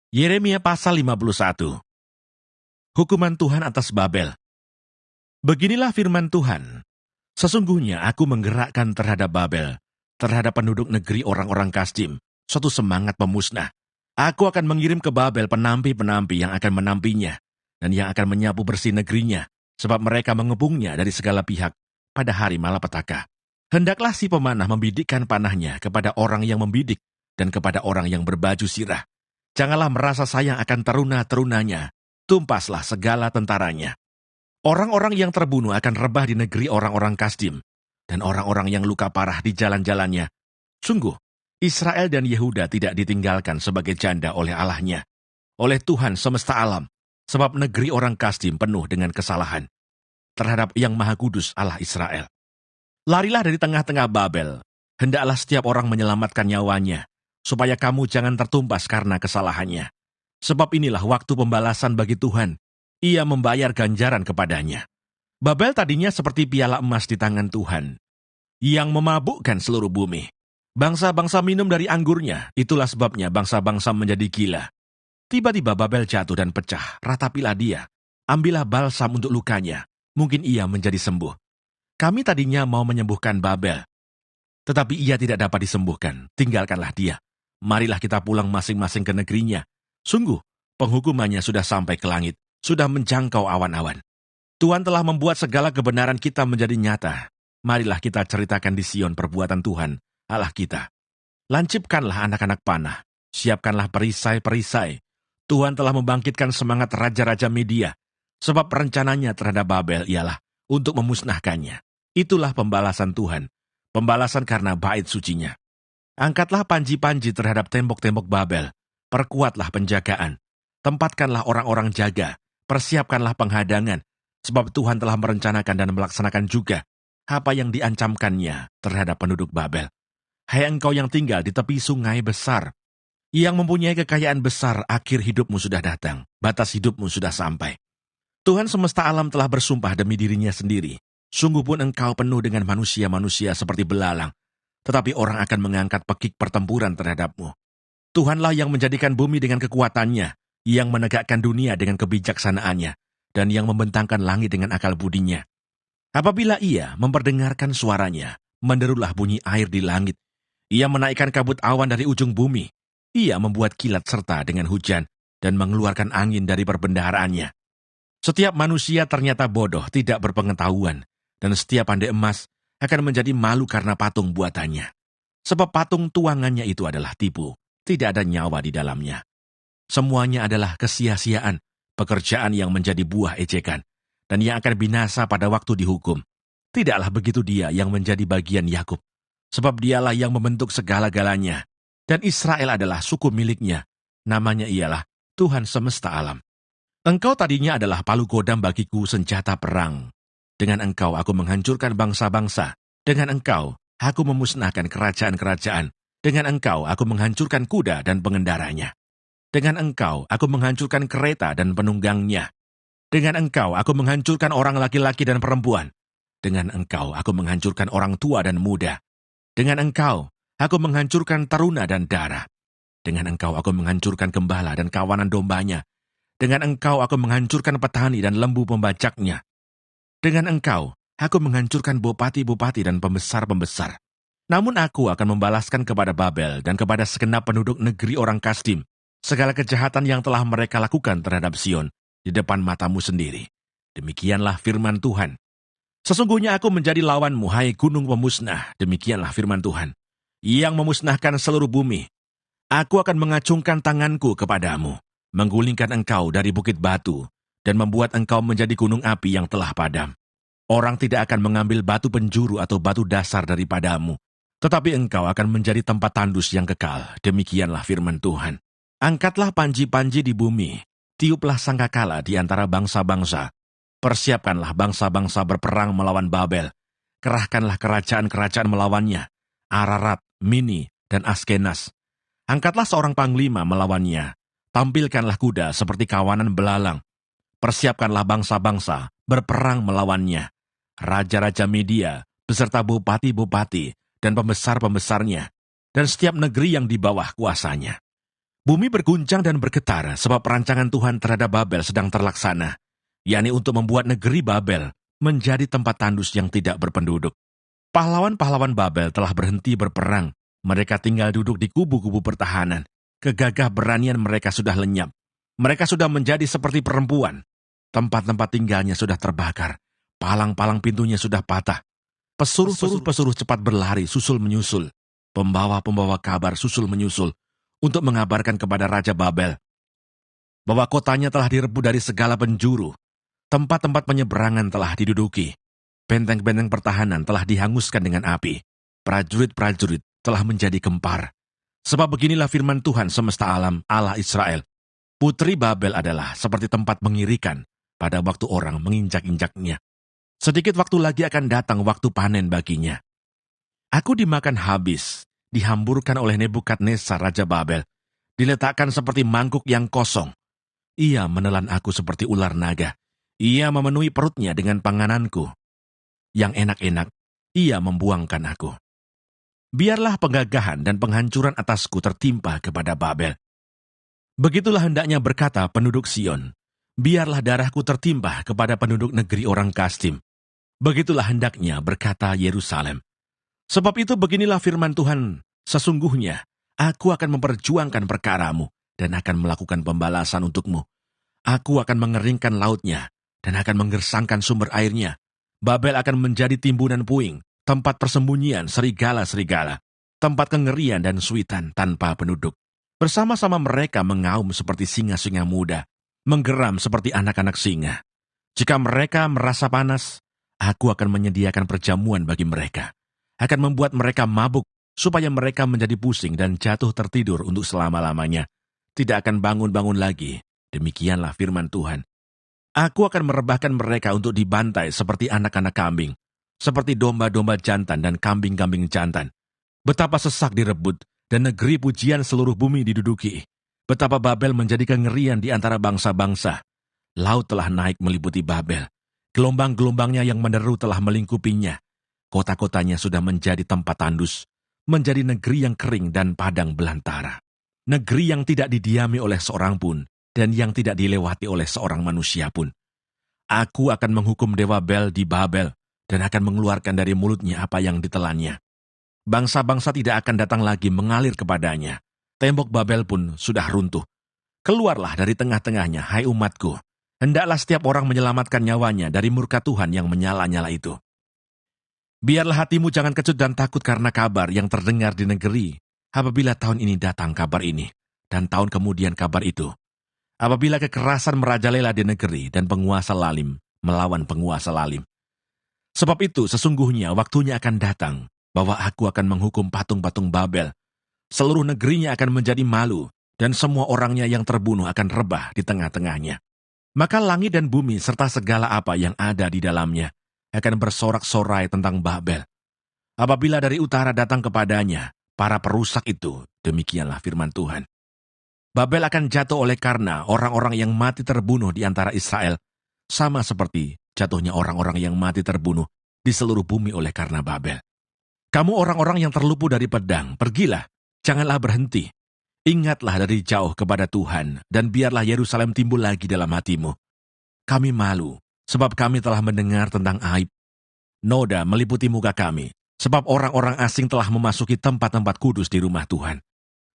Yeremia pasal 51. Hukuman Tuhan atas Babel. Beginilah firman Tuhan. Sesungguhnya aku menggerakkan terhadap Babel, terhadap penduduk negeri orang-orang Kasdim, suatu semangat pemusnah. Aku akan mengirim ke Babel penampi-penampi yang akan menampinya, dan yang akan menyapu bersih negerinya, sebab mereka mengepungnya dari segala pihak pada hari malapetaka. Hendaklah si pemanah membidikkan panahnya kepada orang yang membidik, dan kepada orang yang berbaju sirah. Janganlah merasa sayang akan teruna-terunanya, tumpaslah segala tentaranya. Orang-orang yang terbunuh akan rebah di negeri orang-orang Kasdim, dan orang-orang yang luka parah di jalan-jalannya. Sungguh, Israel dan Yehuda tidak ditinggalkan sebagai janda oleh Allahnya, oleh Tuhan semesta alam, sebab negeri orang Kasdim penuh dengan kesalahan terhadap Yang Maha Kudus Allah Israel. Larilah dari tengah-tengah Babel, hendaklah setiap orang menyelamatkan nyawanya, supaya kamu jangan tertumpas karena kesalahannya. Sebab inilah waktu pembalasan bagi Tuhan, Ia membayar ganjaran kepadanya. Babel tadinya seperti piala emas di tangan Tuhan, yang memabukkan seluruh bumi. Bangsa-bangsa minum dari anggurnya, itulah sebabnya bangsa-bangsa menjadi gila. Tiba-tiba Babel jatuh dan pecah, ratapilah dia. Ambillah balsam untuk lukanya, mungkin ia menjadi sembuh. Kami tadinya mau menyembuhkan Babel, tetapi ia tidak dapat disembuhkan, tinggalkanlah dia. Marilah kita pulang masing-masing ke negerinya. Sungguh, penghukumannya sudah sampai ke langit, sudah menjangkau awan-awan. Tuhan telah membuat segala kebenaran kita menjadi nyata. Marilah kita ceritakan di Sion perbuatan Tuhan, Allah kita. Lancipkanlah anak-anak panah, siapkanlah perisai-perisai. Tuhan telah membangkitkan semangat raja-raja Media, sebab rencananya terhadap Babel ialah untuk memusnahkannya. Itulah pembalasan Tuhan, pembalasan karena bait sucinya. Angkatlah panji-panji terhadap tembok-tembok Babel, perkuatlah penjagaan, tempatkanlah orang-orang jaga, persiapkanlah penghadangan, sebab Tuhan telah merencanakan dan melaksanakan juga apa yang diancamkannya terhadap penduduk Babel. Hai engkau yang tinggal di tepi sungai besar, yang mempunyai kekayaan besar, akhir hidupmu sudah datang, batas hidupmu sudah sampai. Tuhan semesta alam telah bersumpah demi dirinya sendiri, sungguh pun engkau penuh dengan manusia-manusia seperti belalang, tetapi orang akan mengangkat pekik pertempuran terhadapmu. Tuhanlah yang menjadikan bumi dengan kekuatannya, yang menegakkan dunia dengan kebijaksanaannya, dan yang membentangkan langit dengan akal budinya. Apabila ia memperdengarkan suaranya, menderulah bunyi air di langit. Ia menaikkan kabut awan dari ujung bumi. Ia membuat kilat serta dengan hujan, dan mengeluarkan angin dari perbendaharaannya. Setiap manusia ternyata bodoh, tidak berpengetahuan, dan setiap pandai emas akan menjadi malu karena patung buatannya. Sebab patung tuangannya itu adalah tipu, tidak ada nyawa di dalamnya. Semuanya adalah kesia-siaan, pekerjaan yang menjadi buah ejekan, dan yang akan binasa pada waktu dihukum. Tidaklah begitu dia yang menjadi bagian Yakub, sebab dialah yang membentuk segala-galanya, dan Israel adalah suku miliknya, namanya ialah Tuhan semesta alam. Engkau tadinya adalah palu godam bagiku, senjata perang. Dengan engkau aku menghancurkan bangsa-bangsa. Dengan engkau aku memusnahkan kerajaan-kerajaan. Dengan engkau aku menghancurkan kuda dan pengendaranya. Dengan engkau aku menghancurkan kereta dan penunggangnya. Dengan engkau aku menghancurkan orang laki-laki dan perempuan. Dengan engkau aku menghancurkan orang tua dan muda. Dengan engkau aku menghancurkan teruna dan dara. Dengan engkau aku menghancurkan gembala dan kawanan dombanya. Dengan engkau aku menghancurkan petani dan lembu pembajaknya. Dengan engkau, aku menghancurkan bupati-bupati dan pembesar-pembesar. Namun aku akan membalaskan kepada Babel dan kepada segenap penduduk negeri orang Kasdim segala kejahatan yang telah mereka lakukan terhadap Sion di depan matamu sendiri. Demikianlah firman Tuhan. Sesungguhnya aku menjadi lawanmu, hai gunung pemusnah. Demikianlah firman Tuhan, yang memusnahkan seluruh bumi. Aku akan mengacungkan tanganku kepadamu, menggulingkan engkau dari bukit batu, dan membuat engkau menjadi gunung api yang telah padam. Orang tidak akan mengambil batu penjuru atau batu dasar daripadamu, tetapi engkau akan menjadi tempat tandus yang kekal. Demikianlah firman Tuhan. Angkatlah panji-panji di bumi, tiuplah sangkakala di antara bangsa-bangsa. Persiapkanlah bangsa-bangsa berperang melawan Babel. Kerahkanlah kerajaan-kerajaan melawannya, Ararat, Mini, dan Askenas. Angkatlah seorang panglima melawannya. Tampilkanlah kuda seperti kawanan belalang. Persiapkanlah bangsa-bangsa berperang melawannya. Raja-raja Media, beserta bupati-bupati, dan pembesar-pembesarnya, dan setiap negeri yang di bawah kuasanya. Bumi berguncang dan bergetar sebab perancangan Tuhan terhadap Babel sedang terlaksana, yakni untuk membuat negeri Babel menjadi tempat tandus yang tidak berpenduduk. Pahlawan-pahlawan Babel telah berhenti berperang. Mereka tinggal duduk di kubu-kubu pertahanan. Kegagah beranian mereka sudah lenyap. Mereka sudah menjadi seperti perempuan. Tempat-tempat tinggalnya sudah terbakar. Palang-palang pintunya sudah patah. Pesuruh-pesuruh cepat berlari susul menyusul. Pembawa-pembawa kabar susul menyusul untuk mengabarkan kepada Raja Babel bahwa kotanya telah direbut dari segala penjuru. Tempat-tempat penyeberangan telah diduduki. Benteng-benteng pertahanan telah dihanguskan dengan api. Prajurit-prajurit telah menjadi gempar. Sebab beginilah firman Tuhan semesta alam, Allah Israel. Putri Babel adalah seperti tempat mengirikan pada waktu orang menginjak-injaknya. Sedikit waktu lagi akan datang waktu panen baginya. Aku dimakan habis, dihamburkan oleh Nebukadnezar Raja Babel, diletakkan seperti mangkuk yang kosong. Ia menelan aku seperti ular naga. Ia memenuhi perutnya dengan pangananku. Yang enak-enak, ia membuangkan aku. Biarlah penggagahan dan penghancuran atasku tertimpa kepada Babel. Begitulah hendaknya berkata penduduk Sion. Biarlah darahku tertimpa kepada penduduk negeri orang Kasdim. Begitulah hendaknya berkata Yerusalem. Sebab itu beginilah firman Tuhan, sesungguhnya aku akan memperjuangkan perkaramu dan akan melakukan pembalasan untukmu. Aku akan mengeringkan lautnya dan akan menggersangkan sumber airnya. Babel akan menjadi timbunan puing, tempat persembunyian serigala-serigala, tempat kengerian dan suitan tanpa penduduk. Bersama-sama mereka mengaum seperti singa-singa muda, menggeram seperti anak-anak singa. Jika mereka merasa panas, aku akan menyediakan perjamuan bagi mereka. Akan membuat mereka mabuk, supaya mereka menjadi pusing dan jatuh tertidur untuk selama-lamanya. Tidak akan bangun-bangun lagi. Demikianlah firman Tuhan. Aku akan merebahkan mereka untuk dibantai seperti anak-anak kambing, seperti domba-domba jantan dan kambing-kambing jantan. Betapa sesak direbut, dan negeri pujian seluruh bumi diduduki. Betapa Babel menjadi kengerian di antara bangsa-bangsa. Laut telah naik meliputi Babel. Gelombang-gelombangnya yang menderu telah melingkupinya. Kota-kotanya sudah menjadi tempat tandus, menjadi negeri yang kering dan padang belantara. Negeri yang tidak didiami oleh seorang pun, dan yang tidak dilewati oleh seorang manusia pun. Aku akan menghukum dewa Bel di Babel, dan akan mengeluarkan dari mulutnya apa yang ditelannya. Bangsa-bangsa tidak akan datang lagi mengalir kepadanya. Tembok Babel pun sudah runtuh. Keluarlah dari tengah-tengahnya, hai umatku. Hendaklah setiap orang menyelamatkan nyawanya dari murka Tuhan yang menyala-nyala itu. Biarlah hatimu jangan kecut dan takut karena kabar yang terdengar di negeri. Apabila tahun ini datang kabar ini, dan tahun kemudian kabar itu. Apabila kekerasan merajalela di negeri dan penguasa lalim melawan penguasa lalim. Sebab itu sesungguhnya waktunya akan datang bahwa aku akan menghukum patung-patung Babel. Seluruh negerinya akan menjadi malu, dan semua orangnya yang terbunuh akan rebah di tengah-tengahnya. Maka langit dan bumi serta segala apa yang ada di dalamnya akan bersorak-sorai tentang Babel. Apabila dari utara datang kepadanya para perusak itu, demikianlah firman Tuhan. Babel akan jatuh oleh karena orang-orang yang mati terbunuh di antara Israel, sama seperti jatuhnya orang-orang yang mati terbunuh di seluruh bumi oleh karena Babel. Kamu orang-orang yang terlupu dari pedang, pergilah, janganlah berhenti. Ingatlah dari jauh kepada Tuhan, dan biarlah Yerusalem timbul lagi dalam hatimu. Kami malu, sebab kami telah mendengar tentang aib. Noda meliputi muka kami, sebab orang-orang asing telah memasuki tempat-tempat kudus di rumah Tuhan.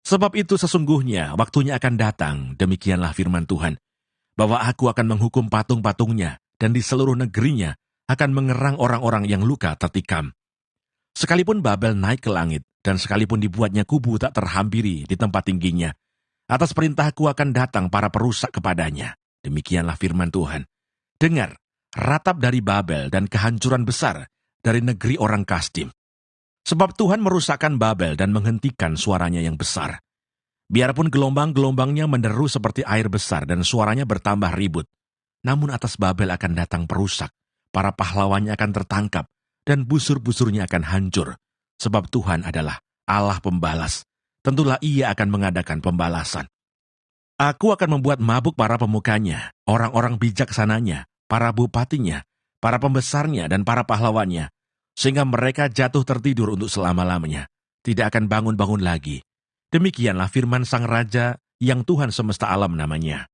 Sebab itu sesungguhnya waktunya akan datang, demikianlah firman Tuhan, bahwa aku akan menghukum patung-patungnya, dan di seluruh negerinya akan mengerang orang-orang yang luka tertikam. Sekalipun Babel naik ke langit, dan sekalipun dibuatnya kubu tak terhampiri di tempat tingginya, atas perintahku akan datang para perusak kepadanya. Demikianlah firman Tuhan. Dengar, ratap dari Babel dan kehancuran besar dari negeri orang Kasdim. Sebab Tuhan merusakkan Babel dan menghentikan suaranya yang besar. Biarpun gelombang-gelombangnya menderu seperti air besar dan suaranya bertambah ribut. Namun atas Babel akan datang perusak, para pahlawannya akan tertangkap, dan busur-busurnya akan hancur. Sebab Tuhan adalah Allah pembalas. Tentulah ia akan mengadakan pembalasan. Aku akan membuat mabuk para pemukanya, orang-orang bijaksananya, para bupatinya, para pembesarnya, dan para pahlawannya, sehingga mereka jatuh tertidur untuk selama-lamanya, tidak akan bangun-bangun lagi. Demikianlah firman Sang Raja yang Tuhan semesta alam namanya.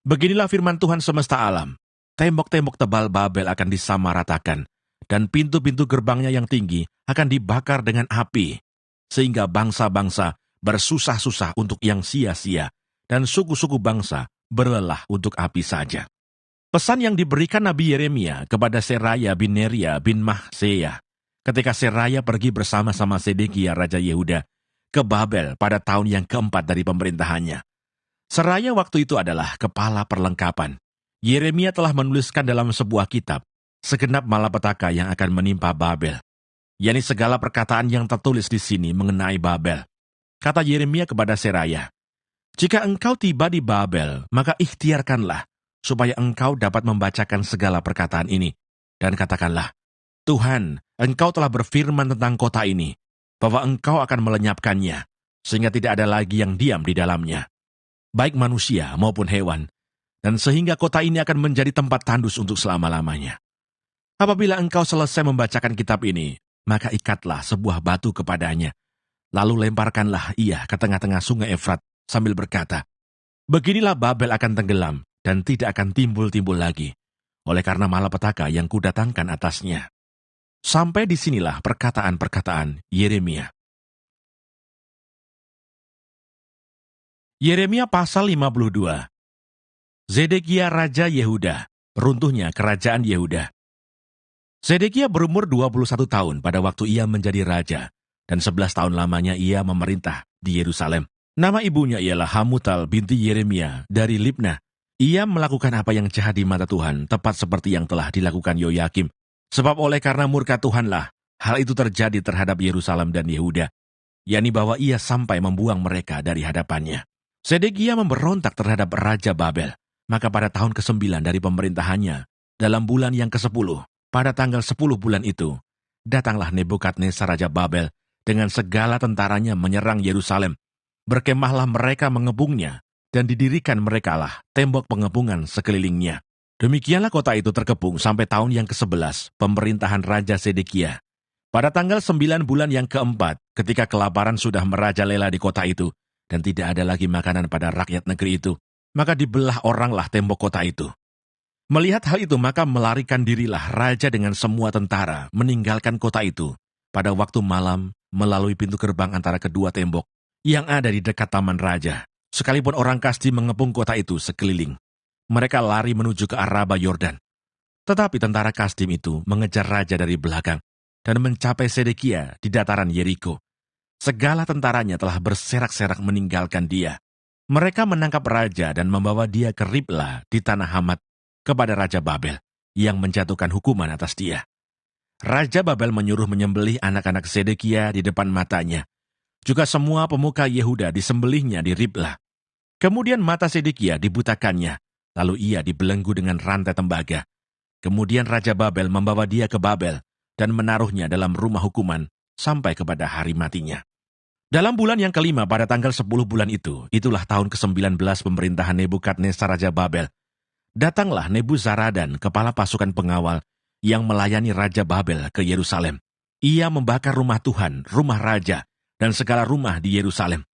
Beginilah firman Tuhan semesta alam. Tembok-tembok tebal Babel akan disamaratakan, dan pintu-pintu gerbangnya yang tinggi akan dibakar dengan api, sehingga bangsa-bangsa bersusah-susah untuk yang sia-sia, dan suku-suku bangsa berlelah untuk api saja. Pesan yang diberikan Nabi Yeremia kepada Seraya bin Neria bin Mahseya ketika Seraya pergi bersama-sama Sedekia Raja Yehuda ke Babel pada tahun yang keempat dari pemerintahannya. Seraya waktu itu adalah kepala perlengkapan. Yeremia telah menuliskan dalam sebuah kitab segenap malapetaka yang akan menimpa Babel, yakni segala perkataan yang tertulis di sini mengenai Babel. Kata Yeremia kepada Seraya, "Jika engkau tiba di Babel, maka ikhtiarkanlah supaya engkau dapat membacakan segala perkataan ini, dan katakanlah, Tuhan, engkau telah berfirman tentang kota ini, bahwa engkau akan melenyapkannya, sehingga tidak ada lagi yang diam di dalamnya, baik manusia maupun hewan, dan sehingga kota ini akan menjadi tempat tandus untuk selama-lamanya. Apabila engkau selesai membacakan kitab ini, maka ikatlah sebuah batu kepadanya, lalu lemparkanlah ia ke tengah-tengah sungai Efrat sambil berkata, beginilah Babel akan tenggelam dan tidak akan timbul-timbul lagi, oleh karena malapetaka yang kudatangkan atasnya." Sampai disinilah perkataan-perkataan Yeremia. Yeremia pasal 52. Zedekia Raja Yehuda, runtuhnya kerajaan Yehuda. Zedekia berumur 21 tahun pada waktu ia menjadi raja, dan 11 tahun lamanya ia memerintah di Yerusalem. Nama ibunya ialah Hamutal binti Yeremia dari Libnah. Ia melakukan apa yang jahat di mata Tuhan, tepat seperti yang telah dilakukan Yoyakim. Sebab oleh karena murka Tuhanlah, hal itu terjadi terhadap Yerusalem dan Yehuda, yakni bahwa ia sampai membuang mereka dari hadapannya. Zedekia memberontak terhadap Raja Babel. Maka pada tahun ke-9 dari pemerintahannya, dalam bulan yang ke-10, pada tanggal 10 bulan itu, datanglah Nebukadnezar Raja Babel dengan segala tentaranya menyerang Yerusalem. Berkemahlah mereka mengebungnya, dan didirikan merekalah tembok pengepungan sekelilingnya. Demikianlah kota itu terkepung sampai tahun yang ke-11 pemerintahan Raja Zedekia. Pada tanggal 9 bulan yang ke-4, ketika kelaparan sudah merajalela di kota itu, dan tidak ada lagi makanan pada rakyat negeri itu, maka dibelah oranglah tembok kota itu. Melihat hal itu, maka melarikan dirilah raja dengan semua tentara meninggalkan kota itu pada waktu malam melalui pintu gerbang antara kedua tembok yang ada di dekat taman raja. Sekalipun orang Kasdim mengepung kota itu sekeliling, mereka lari menuju ke Araba Yordan. Tetapi tentara Kasdim itu mengejar raja dari belakang dan mencapai Zedekia di dataran Yeriko. Segala tentaranya telah berserak-serak meninggalkan dia. Mereka menangkap raja dan membawa dia ke Riblah di tanah Hamat kepada Raja Babel yang menjatuhkan hukuman atas dia. Raja Babel menyuruh menyembelih anak-anak Zedekia di depan matanya. Juga semua pemuka Yehuda disembelihnya di Riblah. Kemudian mata Zedekia dibutakannya, lalu ia dibelenggu dengan rantai tembaga. Kemudian Raja Babel membawa dia ke Babel dan menaruhnya dalam rumah hukuman sampai kepada hari matinya. Dalam bulan yang kelima pada tanggal 10 bulan itu, itulah tahun ke-19 pemerintahan Nebukadnezar Raja Babel. Datanglah Nebuzaradan, kepala pasukan pengawal, yang melayani Raja Babel ke Yerusalem. Ia membakar rumah Tuhan, rumah raja, dan segala rumah di Yerusalem.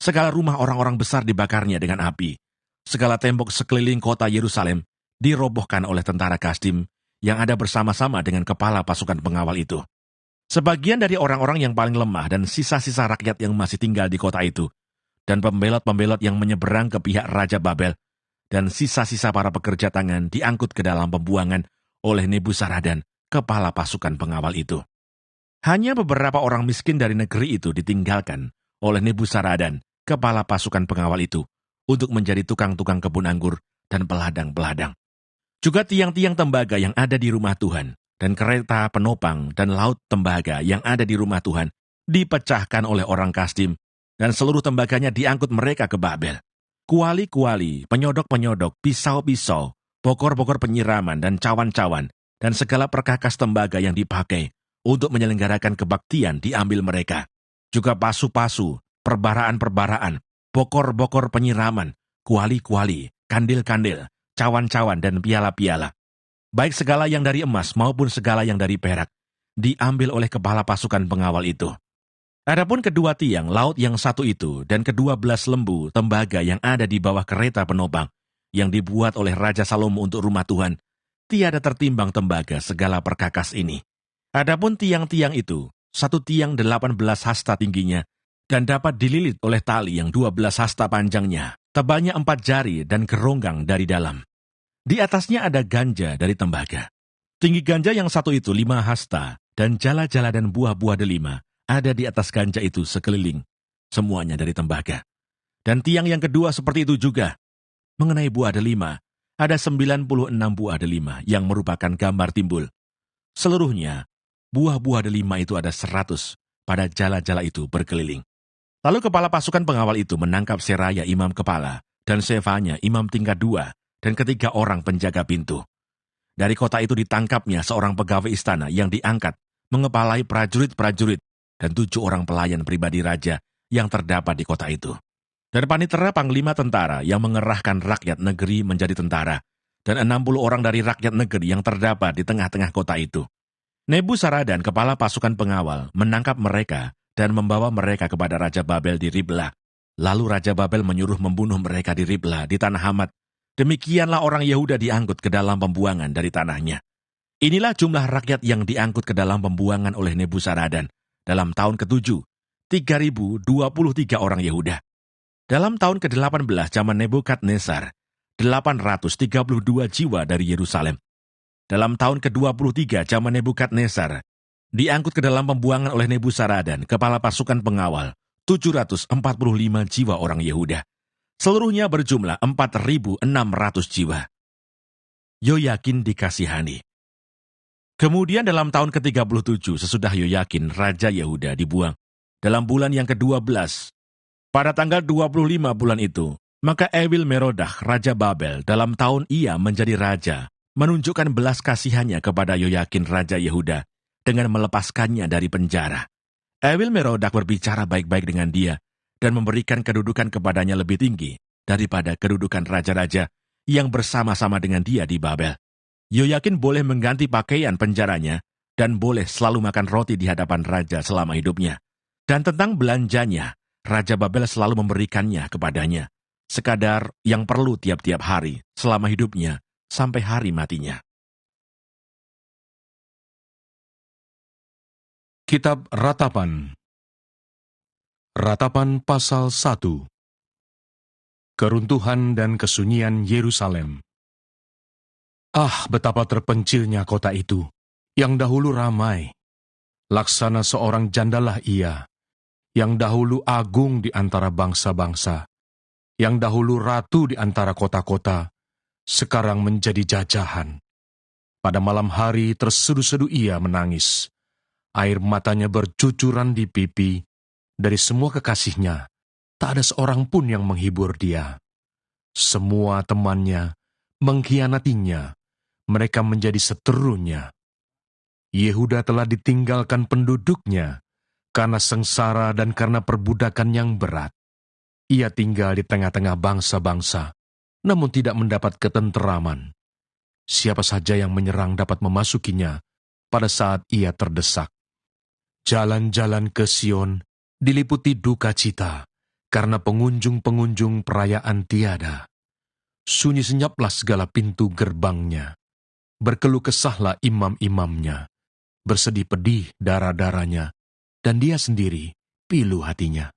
Segala rumah orang-orang besar dibakarnya dengan api. Segala tembok sekeliling kota Yerusalem dirobohkan oleh tentara Kasdim yang ada bersama-sama dengan kepala pasukan pengawal itu. Sebagian dari orang-orang yang paling lemah dan sisa-sisa rakyat yang masih tinggal di kota itu, dan pembelot-pembelot yang menyeberang ke pihak Raja Babel, dan sisa-sisa para pekerja tangan diangkut ke dalam pembuangan oleh Nebuzaradan, kepala pasukan pengawal itu. Hanya beberapa orang miskin dari negeri itu ditinggalkan oleh Nebuzaradan, kepala pasukan pengawal itu, untuk menjadi tukang-tukang kebun anggur dan peladang-peladang. Juga tiang-tiang tembaga yang ada di rumah Tuhan, dan kereta penopang dan laut tembaga yang ada di rumah Tuhan dipecahkan oleh orang Kasdim, dan seluruh tembaganya diangkut mereka ke Babel. Kuali-kuali, penyodok-penyodok, pisau-pisau, bokor-bokor penyiraman dan cawan-cawan, dan segala perkakas tembaga yang dipakai untuk menyelenggarakan kebaktian diambil mereka. Juga pasu-pasu, perbaraan-perbaraan, bokor-bokor penyiraman, kuali-kuali, kandil-kandil, cawan-cawan dan piala-piala. Baik segala yang dari emas maupun segala yang dari perak, diambil oleh kepala pasukan pengawal itu. Adapun kedua tiang laut yang satu itu dan ke-12 lembu tembaga yang ada di bawah kereta penopang yang dibuat oleh Raja Salomo untuk rumah Tuhan, tiada tertimbang tembaga segala perkakas ini. Adapun tiang-tiang itu, satu tiang 18 hasta tingginya, dan dapat dililit oleh tali yang 12 hasta panjangnya, tebalnya 4 jari dan keronggang dari dalam. Di atasnya ada ganja dari tembaga. Tinggi ganja yang satu itu 5 hasta, dan jala-jala dan buah-buah delima ada di atas ganja itu sekeliling, semuanya dari tembaga. Dan tiang yang kedua seperti itu juga. Mengenai buah delima, ada 96 buah delima yang merupakan gambar timbul. Seluruhnya, buah-buah delima itu ada 100 pada jala-jala itu berkeliling. Lalu kepala pasukan pengawal itu menangkap Seraya imam kepala, dan Sefanya imam tingkat 2, dan ketiga orang penjaga pintu. Dari kota itu ditangkapnya seorang pegawai istana yang diangkat mengepalai prajurit-prajurit dan 7 orang pelayan pribadi raja yang terdapat di kota itu. Dan panitera panglima tentara yang mengerahkan rakyat negeri menjadi tentara, dan 60 orang dari rakyat negeri yang terdapat di tengah-tengah kota itu. Nebuzaradan, kepala pasukan pengawal, menangkap mereka dan membawa mereka kepada Raja Babel di Ribla. Lalu Raja Babel menyuruh membunuh mereka di Ribla, di tanah Hamat. Demikianlah orang Yehuda diangkut ke dalam pembuangan dari tanahnya. Inilah jumlah rakyat yang diangkut ke dalam pembuangan oleh Nebuzaradan dalam tahun ke-7, 3.023 orang Yehuda. Dalam tahun ke-18 zaman Nebukadnezar, 832 jiwa dari Yerusalem. Dalam tahun ke-23 zaman Nebukadnezar, diangkut ke dalam pembuangan oleh Nebuzaradan, kepala pasukan pengawal, 745 jiwa orang Yehuda. Seluruhnya berjumlah 4.600 jiwa. Yoyakin dikasihani. Kemudian dalam tahun ke-37 sesudah Yoyakin, Raja Yehuda dibuang, dalam bulan yang ke-12, pada tanggal 25 bulan itu, maka Ewil Merodah, Raja Babel, dalam tahun ia menjadi raja, menunjukkan belas kasihannya kepada Yoyakin, Raja Yehuda, dengan melepaskannya dari penjara. Ewil Merodah berbicara baik-baik dengan dia, dan memberikan kedudukan kepadanya lebih tinggi daripada kedudukan raja-raja yang bersama-sama dengan dia di Babel. Yoyakin boleh mengganti pakaian penjaranya dan boleh selalu makan roti di hadapan raja selama hidupnya. Dan tentang belanjanya, Raja Babel selalu memberikannya kepadanya, sekadar yang perlu tiap-tiap hari selama hidupnya sampai hari matinya. Kitab Ratapan. Ratapan pasal 1. Keruntuhan dan kesunyian Yerusalem. Ah, betapa terpencilnya kota itu, yang dahulu ramai. Laksana seorang jandalah ia, yang dahulu agung di antara bangsa-bangsa, yang dahulu ratu di antara kota-kota, sekarang menjadi jajahan. Pada malam hari terseduh-seduh ia menangis, air matanya bercucuran di pipi. Dari semua kekasihnya, tak ada seorang pun yang menghibur dia. Semua temannya mengkhianatinya, mereka menjadi seterunya. Yehuda telah ditinggalkan penduduknya, karena sengsara dan karena perbudakan yang berat. Ia tinggal di tengah-tengah bangsa-bangsa, namun tidak mendapat ketenteraman. Siapa saja yang menyerang dapat memasukinya pada saat ia terdesak. Jalan-jalan ke Sion diliputi duka cita, karena pengunjung-pengunjung perayaan tiada. Sunyi senyaplah segala pintu gerbangnya. Berkeluh kesahlah imam-imamnya. Bersedih pedih darah-darahnya, dan dia sendiri pilu hatinya.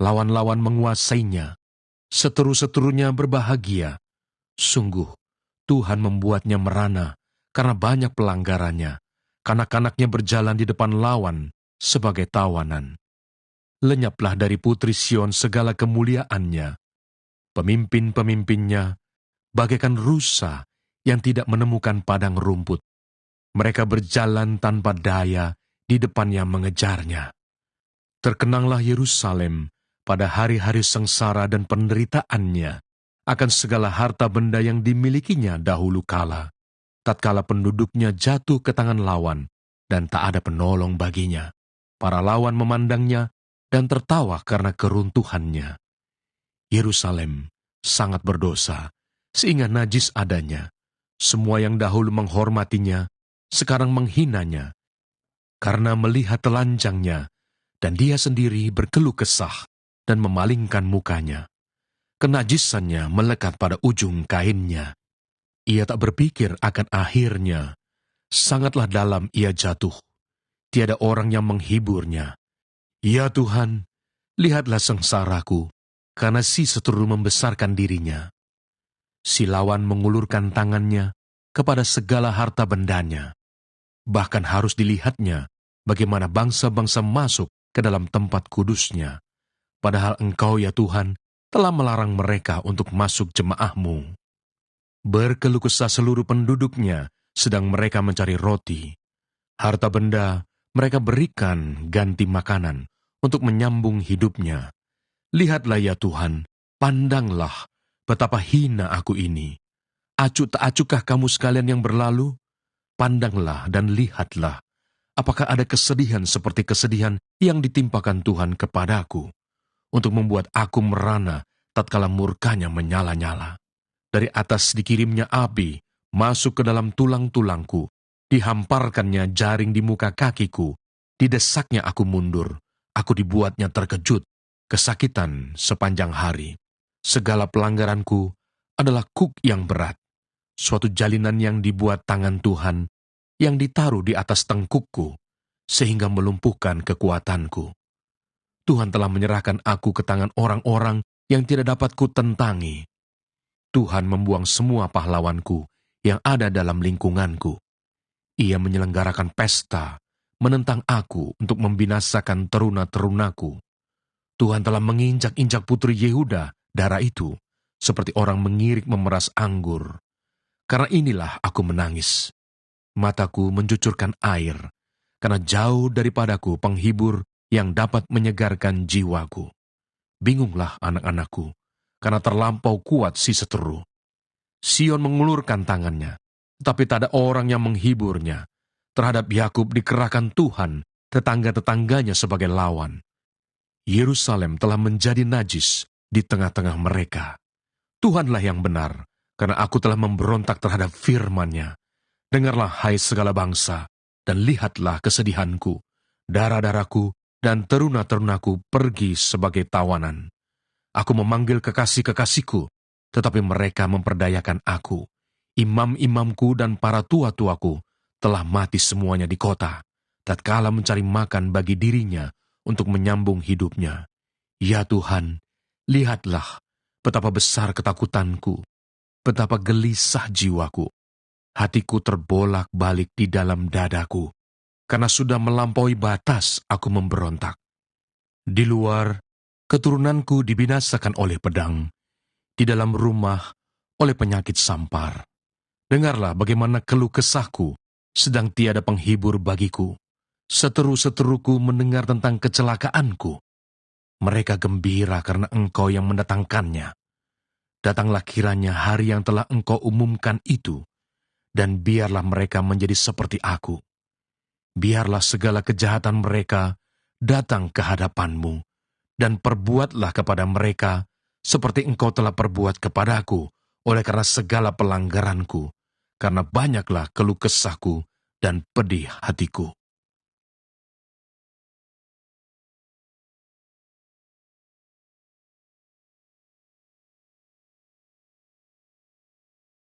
Lawan-lawan menguasainya, seteru-seterunya berbahagia. Sungguh, Tuhan membuatnya merana, karena banyak pelanggarannya. Kanak-kanaknya berjalan di depan lawan sebagai tawanan. Lenyaplah dari putri Sion segala kemuliaannya. Pemimpin-pemimpinnya bagaikan rusa yang tidak menemukan padang rumput. Mereka berjalan tanpa daya di depan yang mengejarnya. Terkenanglah Yerusalem pada hari-hari sengsara dan penderitaannya akan segala harta benda yang dimilikinya dahulu kala, tatkala penduduknya jatuh ke tangan lawan dan tak ada penolong baginya. Para lawan memandangnya dan tertawa karena keruntuhannya. Yerusalem sangat berdosa, sehingga najis adanya. Semua yang dahulu menghormatinya, sekarang menghinanya. Karena melihat telanjangnya, dan dia sendiri berkeluh kesah dan memalingkan mukanya. Kenajisannya melekat pada ujung kainnya. Ia tak berpikir akan akhirnya. Sangatlah dalam ia jatuh. Tiada orang yang menghiburnya. Ya Tuhan, lihatlah sengsaraku, karena si seteru membesarkan dirinya. Si lawan mengulurkan tangannya kepada segala harta bendanya. Bahkan harus dilihatnya bagaimana bangsa-bangsa masuk ke dalam tempat kudusnya. Padahal Engkau ya Tuhan telah melarang mereka untuk masuk jemaah-Mu. Berkeluh kesah seluruh penduduknya sedang mereka mencari roti. Harta benda mereka berikan ganti makanan untuk menyambung hidupnya. Lihatlah ya Tuhan, pandanglah betapa hina aku ini. Acuh tak acuhkah kamu sekalian yang berlalu? Pandanglah dan lihatlah, apakah ada kesedihan seperti kesedihan yang ditimpakan Tuhan kepadaku, untuk membuat aku merana tatkala murkanya menyala-nyala. Dari atas dikirimnya api, masuk ke dalam tulang-tulangku, dihamparkannya jaring di muka kakiku, didesaknya aku mundur, aku dibuatnya terkejut, kesakitan sepanjang hari. Segala pelanggaranku adalah kuk yang berat, suatu jalinan yang dibuat tangan Tuhan, yang ditaruh di atas tengkukku, sehingga melumpuhkan kekuatanku. Tuhan telah menyerahkan aku ke tangan orang-orang yang tidak dapat kutentangi. Tuhan membuang semua pahlawanku yang ada dalam lingkunganku. Ia menyelenggarakan pesta, menentang aku untuk membinasakan teruna-terunaku. Tuhan telah menginjak-injak putri Yehuda, darah itu, seperti orang mengirik memeras anggur. Karena inilah aku menangis. Mataku mencucurkan air, karena jauh daripadaku penghibur yang dapat menyegarkan jiwaku. Bingunglah anak-anakku, karena terlampau kuat si seteru. Sion mengulurkan tangannya, tetapi tak ada orang yang menghiburnya. Terhadap Yakub dikerahkan Tuhan, tetangga-tetangganya sebagai lawan. Yerusalem telah menjadi najis di tengah-tengah mereka. Tuhanlah yang benar, karena aku telah memberontak terhadap firman-Nya. Dengarlah hai segala bangsa, dan lihatlah kesedihanku. Darah-darahku dan teruna-terunaku pergi sebagai tawanan. Aku memanggil kekasih-kekasihku, tetapi mereka memperdayakan aku. Imam-imamku dan para tua-tuaku telah mati semuanya di kota, tatkala mencari makan bagi dirinya untuk menyambung hidupnya. Ya Tuhan, lihatlah betapa besar ketakutanku, betapa gelisah jiwaku. Hatiku terbolak-balik di dalam dadaku, karena sudah melampaui batas aku memberontak. Di luar, keturunanku dibinasakan oleh pedang, di dalam rumah oleh penyakit sampar. Dengarlah bagaimana keluh kesahku, sedang tiada penghibur bagiku. Seteru-seteruku mendengar tentang kecelakaanku. Mereka gembira karena Engkau yang mendatangkannya. Datanglah kiranya hari yang telah Engkau umumkan itu, dan biarlah mereka menjadi seperti aku. Biarlah segala kejahatan mereka datang ke hadapan-Mu, dan perbuatlah kepada mereka seperti Engkau telah perbuat kepadaku, oleh karena segala pelanggaranku, karena banyaklah keluh kesahku dan pedih hatiku.